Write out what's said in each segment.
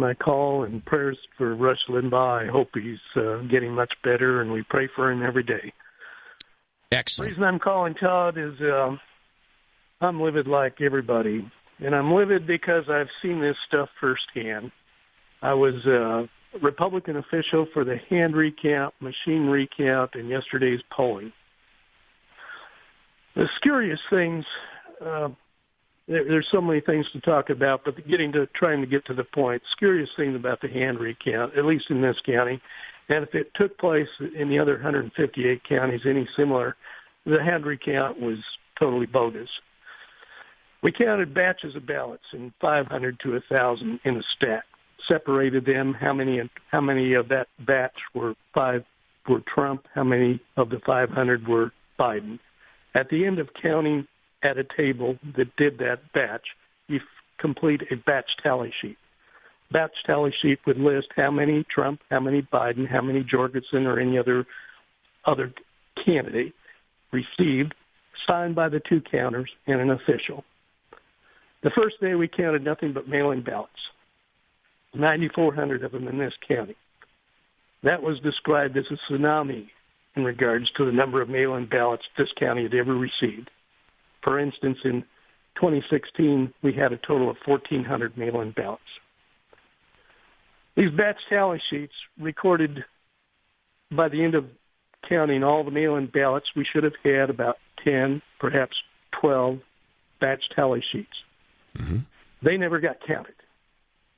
my call and prayers for Rush Limbaugh. I hope he's getting much better, and we pray for him every day. Excellent. The reason I'm calling, Todd, is I'm livid like everybody, and I'm livid because I've seen this stuff firsthand. I was a Republican official for the hand recount, machine recount, and yesterday's polling. The scariest things, there's so many things to talk about, but trying to get to the point, scariest thing about the hand recount, at least in this county, and if it took place in the other 158 counties, any similar, the hand recount was totally bogus. We counted batches of ballots in 500 to 1,000 in a stack, separated them, how many of that batch were Trump, how many of the 500 were Biden. At the end of counting at a table that did that batch, you complete a batch tally sheet. Batch tally sheet would list how many Trump, how many Biden, how many Jorgensen or any other candidate received, signed by the two counters and an official. The first day we counted nothing but mail-in ballots, 9,400 of them in this county. That was described as a tsunami in regards to the number of mail-in ballots this county had ever received. For instance, in 2016, we had a total of 1,400 mail-in ballots. These batch tally sheets recorded by the end of counting all the mail-in ballots, we should have had about 10, perhaps 12 batch tally sheets. Mm-hmm. They never got counted.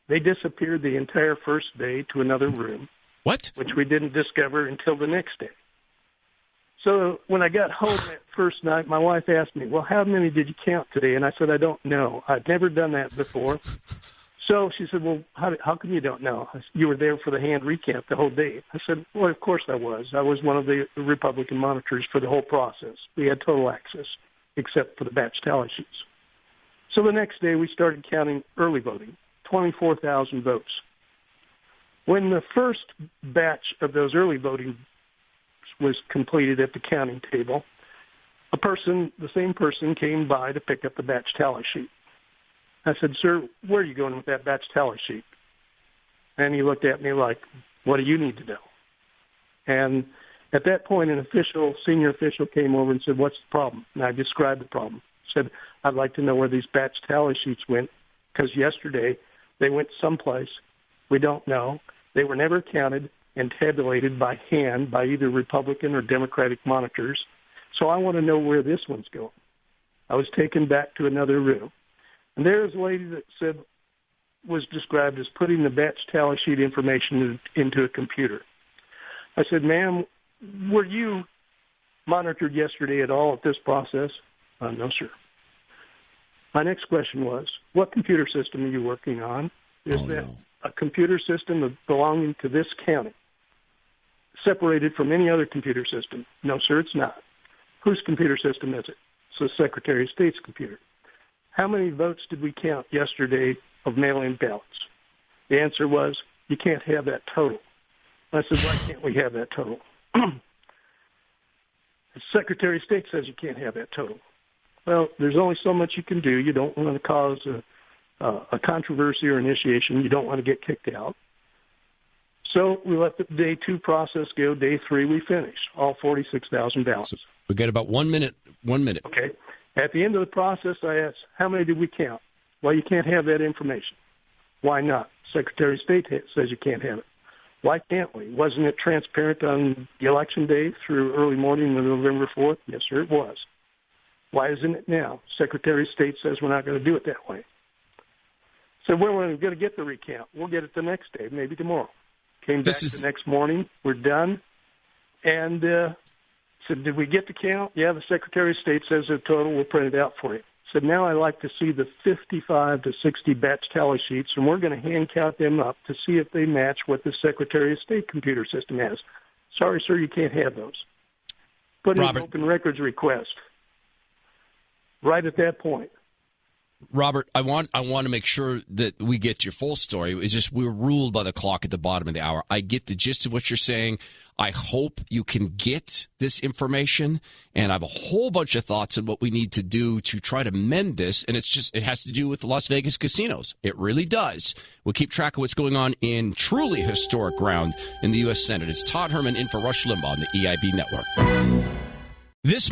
They disappeared the entire first day to another room. What? Which we didn't discover until the next day. So when I got home that first night, my wife asked me, well, how many did you count today? And I said, I don't know. I've never done that before. So she said, well, how come you don't know? I said, you were there for the hand recount the whole day. I said, well, of course I was. I was one of the Republican monitors for the whole process. We had total access, except for the batch tally sheets. So the next day we started counting early voting, 24,000 votes. When the first batch of those early voting was completed at the counting table, the same person came by to pick up the batch tally sheet. I said, sir, where are you going with that batch tally sheet? And he looked at me like, what do you need to know? And at that point, senior official came over and said, what's the problem? And I described the problem. Said, I'd like to know where these batch tally sheets went, because yesterday they went someplace. We don't know. They were never counted and tabulated by hand by either Republican or Democratic monitors. So I want to know where this one's going. I was taken back to another room. And there's a lady that was described as putting the batch tally sheet information into a computer. I said, ma'am, were you monitored yesterday at all at this process? No, sir. My next question was, what computer system are you working on? Is that a computer system belonging to this county, separated from any other computer system? No, sir, it's not. Whose computer system is it? It's the Secretary of State's computer. How many votes did we count yesterday of mail-in ballots? The answer was, you can't have that total. I said, why can't we have that total? The Secretary of State says you can't have that total. Well, there's only so much you can do. You don't want to cause a controversy or initiation. You don't want to get kicked out. So we let the day 2 process go. Day 3, we finished all 46,000 ballots. So we got about 1 minute. 1 minute. Okay. At the end of the process, I asked, how many did we count? Well, you can't have that information. Why not? Secretary of State says you can't have it. Why can't we? Wasn't it transparent on the election day through early morning of November 4th? Yes, sir, it was. Why isn't it now? Secretary of State says we're not going to do it that way. So we're going to get the recount. We'll get it the next day, maybe tomorrow. Came back the next morning. We're done. And said, did we get the count? Yeah, the Secretary of State says the total. We'll print it out for you. Said, now I'd like to see the 55 to 60 batch tally sheets, and we're going to hand count them up to see if they match what the Secretary of State computer system has. Sorry, sir, you can't have those. Put in an open records request. Right at that point, Robert, I want to make sure that we get to your full story. It's just we're ruled by the clock at the bottom of the hour. I get the gist of what you're saying. I hope you can get this information, and I have a whole bunch of thoughts on what we need to do to try to mend this, and it has to do with the Las Vegas casinos. It really does. We'll keep track of what's going on in truly historic ground in the U.S. Senate. It's Todd Herman in for Rush Limbaugh on the EIB Network. This